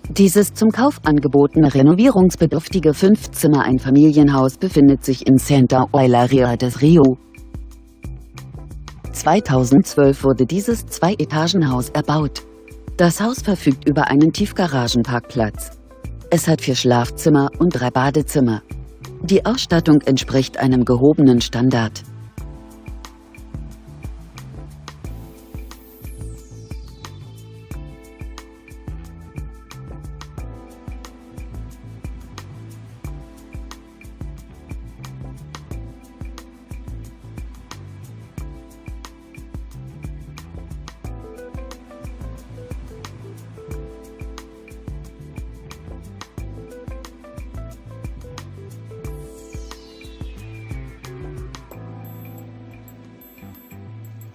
Dieses zum Kauf angebotene renovierungsbedürftige 5-Zimmer-Einfamilienhaus befindet sich in Santa Eulalia del Rio. 2012 wurde dieses Zwei-Etagen-Haus erbaut. Das Haus verfügt über einen Tiefgaragenparkplatz. Es hat 4 Schlafzimmer und 3 Badezimmer. Die Ausstattung entspricht einem gehobenen Standard.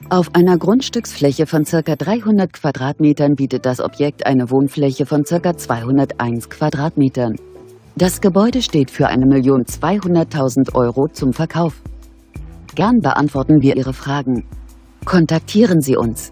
Auf einer Grundstücksfläche von ca. 300 Quadratmetern bietet das Objekt eine Wohnfläche von ca. 201 Quadratmetern. Das Gebäude steht für 1.200.000 € zum Verkauf. Gern beantworten wir Ihre Fragen. Kontaktieren Sie uns.